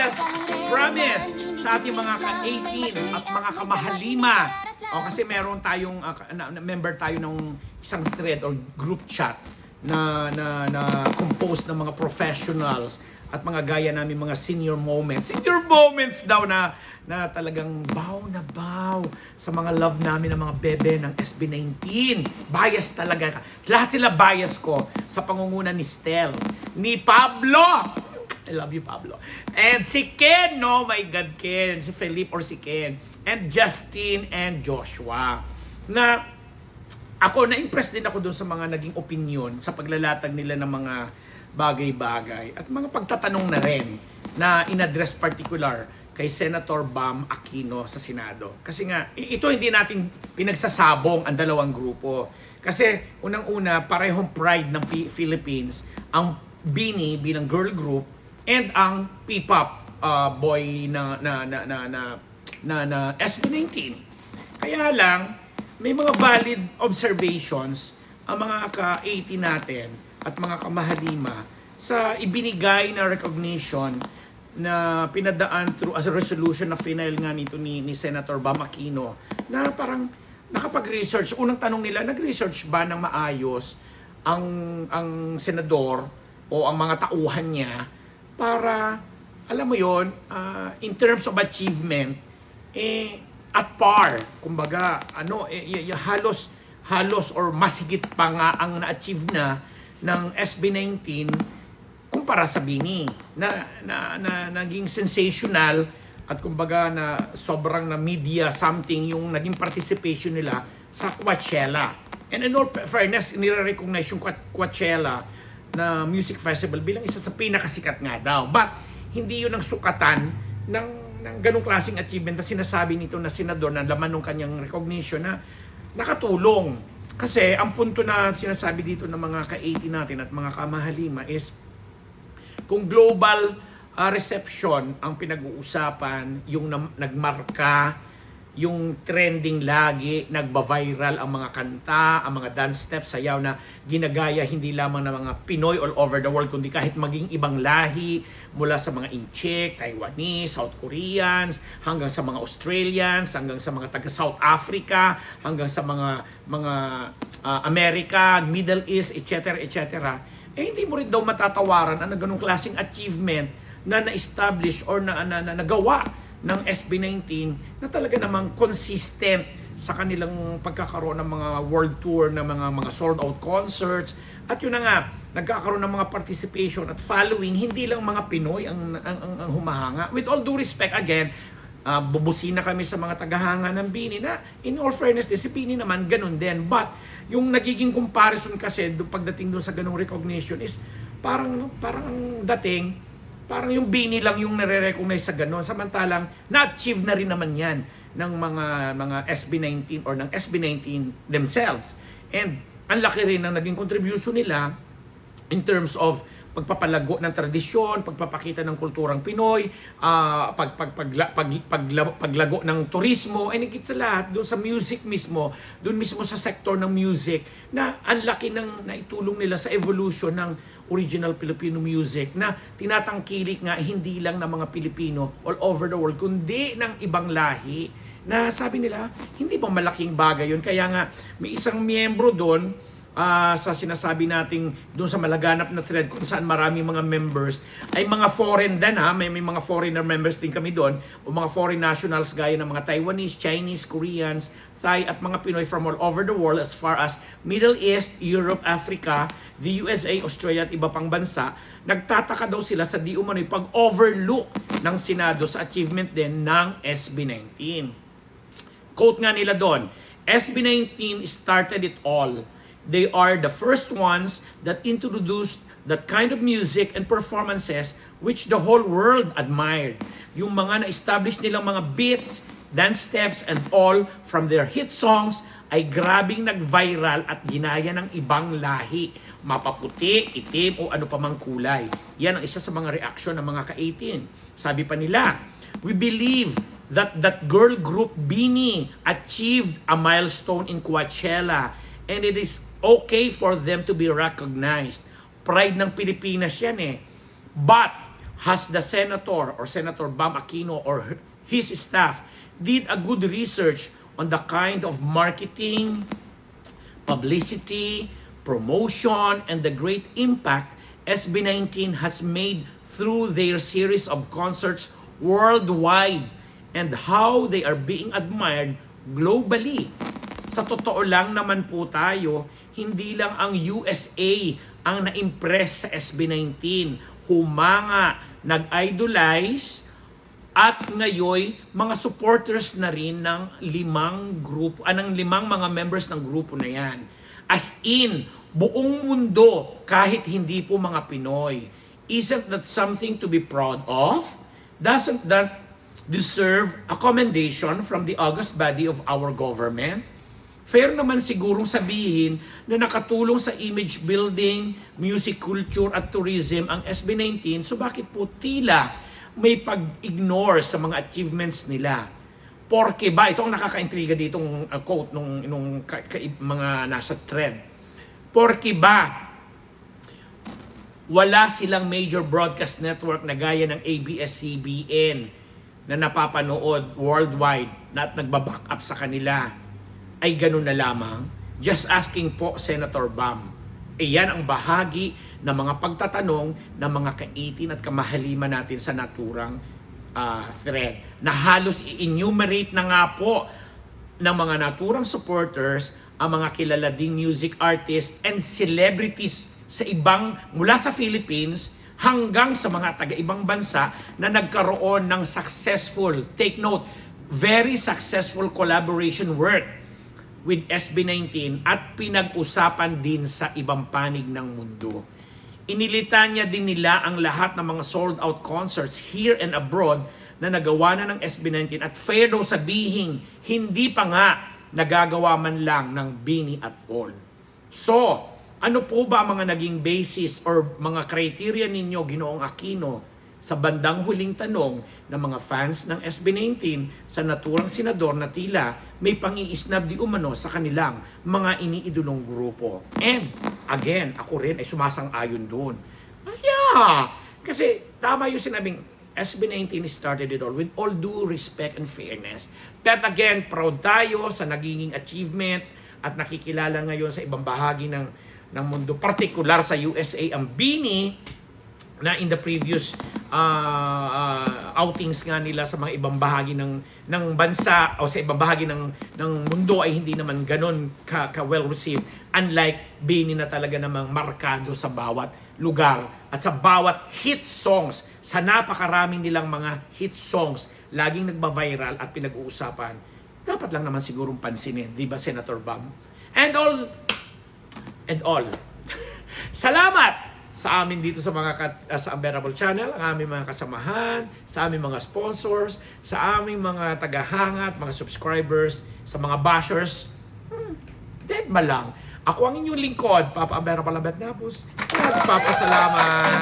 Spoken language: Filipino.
as promised sa ating mga ka-18 at mga kamahalima. O kasi meron tayong member tayo ng isang thread or group chat na composed ng mga professionals at mga gaya namin mga senior moments. Senior moments daw na talagang bow na bow sa mga love namin ng mga bebe ng SB19. Bias talaga. Lahat sila bias ko sa pangunguna ni Stel, ni Pablo. I love you, Pablo. And si Ken, no? My God, Ken. Si Felipe or si Ken. And Justin and Joshua. Na ako, na-impress din ako dun sa mga naging opinion sa paglalatag nila ng mga bagay-bagay at mga pagtatanong na rin na in-address particular kay Senator Bam Aquino sa Senado. Kasi nga, ito hindi natin pinagsasabong ang dalawang grupo. Kasi unang-una, parehong pride ng Philippines, ang BINI bilang girl group and ang P-pop boy na SB19. Kaya lang, may mga valid observations ang mga ka-80 natin at mga kamahalima sa ibinigay na recognition na pinadaan through as a resolution na final nga nito ni Senator Bam Aquino na parang nakapag-research. Unang tanong nila, nag-research ba ng maayos ang senador o ang mga tauhan niya para, alam mo yon, in terms of achievement, at par, kumbaga, halos or mas higit pa nga ang na-achieve na ng SB19 kumpara sa BINI na naging sensational at kumbaga na sobrang na media something yung naging participation nila sa Coachella. And in all fairness, nire-recognize yung Coachella na music festival bilang isa sa pinakasikat nga daw. But hindi yun ang sukatan ng ganong klaseng achievement na sinasabi nito na senador na laman ng kanyang recognition na nakatulong. Kasi ang punto na sinasabi dito ng mga ka-80 natin at mga kamahalima is kung global reception ang pinag-uusapan, yung nagmarka, yung trending lagi, nagba-viral ang mga kanta, ang mga dance steps, sayaw na ginagaya hindi lamang ng mga Pinoy all over the world, kundi kahit maging ibang lahi, mula sa mga Incheck, Taiwanese, South Koreans, hanggang sa mga Australians, hanggang sa mga taga South Africa, hanggang sa mga America, Middle East, etc., etc. Hindi mo rin daw matatawaran ang ganung klaseng achievement na na-establish or na nagawa ng SB19 na talaga namang consistent sa kanilang pagkakaroon ng mga world tour, ng mga sold out concerts, at yun na nga, nagkakaroon ng mga participation at following, hindi lang mga Pinoy ang humahanga. With all due respect, again, bubusina kami sa mga tagahanga ng BINI na in all fairness, si BINI naman ganun din. But yung nagiging comparison kasi pagdating doon sa ganung recognition is parang ang dating parang yung BINI lang yung nare-recognize sa gano'n. Samantalang, na-achieve na rin naman yan ng mga SB19 or ng SB19 themselves. And ang laki rin ng naging contribution nila in terms of pagpapalago ng tradisyon, pagpapakita ng kulturang Pinoy, paglago ng turismo, and higit sa lahat, doon sa music mismo, doon mismo sa sektor ng music, na ang laki ng naitulong nila sa evolution ng original Filipino music na tinatangkilik nga hindi lang ng mga Pilipino all over the world, kundi ng ibang lahi na sabi nila, hindi ba malaking bagay yun? Kaya nga, may isang miyembro doon sa sinasabi nating doon sa malaganap na thread kung saan maraming mga members ay mga foreign din ha, may mga foreigner members din kami doon o mga foreign nationals gaya ng mga Taiwanese, Chinese, Koreans, Thai at mga Pinoy from all over the world as far as Middle East, Europe, Africa, the USA, Australia at iba pang bansa. Nagtataka daw sila sa di umano'y pag-overlook ng Senado sa achievement din ng SB19. Quote nga nila doon, SB19 started it all. They are the first ones that introduced that kind of music and performances which the whole world admired. Yung mga na-establish nilang mga beats, dance steps, and all from their hit songs ay grabing nag-viral at ginaya ng ibang lahi. Mapaputi, itim, o ano pa mang kulay. Yan ang isa sa mga reaksyon ng mga ka-18. Sabi pa nila, we believe that girl group BINI achieved a milestone in Coachella and it is okay for them to be recognized. Pride ng Pilipinas yan eh. But has the senator or Senator Bam Aquino or his staff did a good research on the kind of marketing, publicity, promotion, and the great impact SB19 has made through their series of concerts worldwide and how they are being admired globally. Sa totoo lang naman po tayo, hindi lang ang USA ang na-impress sa SB19. Humanga, nag-idolize, at ngayon, mga supporters na rin ng limang mga members ng grupo na yan. As in, buong mundo, kahit hindi po mga Pinoy. Isn't that something to be proud of? Doesn't that deserve a commendation from the august body of our government? Fair naman sigurong sabihin na nakatulong sa image building, music culture at tourism ang SB19, so bakit po tila may pag-ignore sa mga achievements nila? Porke ba, ito ang nakaka-intriga ditong quote nung mga nasa thread. Porke ba wala silang major broadcast network na gaya ng ABS-CBN na napapanood worldwide na at nagbaback up sa kanila ay ganun na lamang? Just asking po, Senator Bam. Yan ang bahagi ng mga pagtatanong ng mga kaitin at kamahaliman natin sa naturang thread. Na halos i-enumerate na nga po ng mga naturang supporters ang mga kilala ding music artists and celebrities sa mula sa Philippines hanggang sa mga taga-ibang bansa na nagkaroon ng successful, take note, very successful collaboration work with SB19 at pinag-usapan din sa ibang panig ng mundo. Inilita niya din nila ang lahat ng mga sold-out concerts here and abroad na nagawa na ng SB19 at fair daw sabihin, hindi pa nga nagagawa man lang ng Bini at all. So, ano po ba ang mga naging basis or mga criteria ninyo, Ginoong Aquino, sa bandang huling tanong ng mga fans ng SB19 sa naturang senador na tila may pang-iisnab di umano sa kanilang mga iniidolong grupo? And again, ako rin ay sumasang-ayon doon. Kasi tama yung sinabing SB19 started it all with all due respect and fairness. But again, proud tayo sa naging achievement at nakikilala ngayon sa ibang bahagi ng mundo, particular sa USA ang Bini na in the previous outings nga nila sa mga ibang bahagi ng bansa o sa ibang bahagi ng mundo ay hindi naman ganun ka well received, unlike Bini na talaga namang markado sa bawat lugar at sa bawat hit songs, sa napakaraming nilang mga hit songs laging nagba-viral at pinag-uusapan. Dapat lang naman sigurong pansinin, di ba, Senator Bam? And all. Salamat sa amin dito sa sa Unbearable Channel, ang aming mga kasamahan, sa aming mga sponsors, sa aming mga tagahangat, mga subscribers, sa mga bashers. Dead ma lang. Ako ang inyong lingkod, Papa Unbearable Abet Napus. At papasalamat.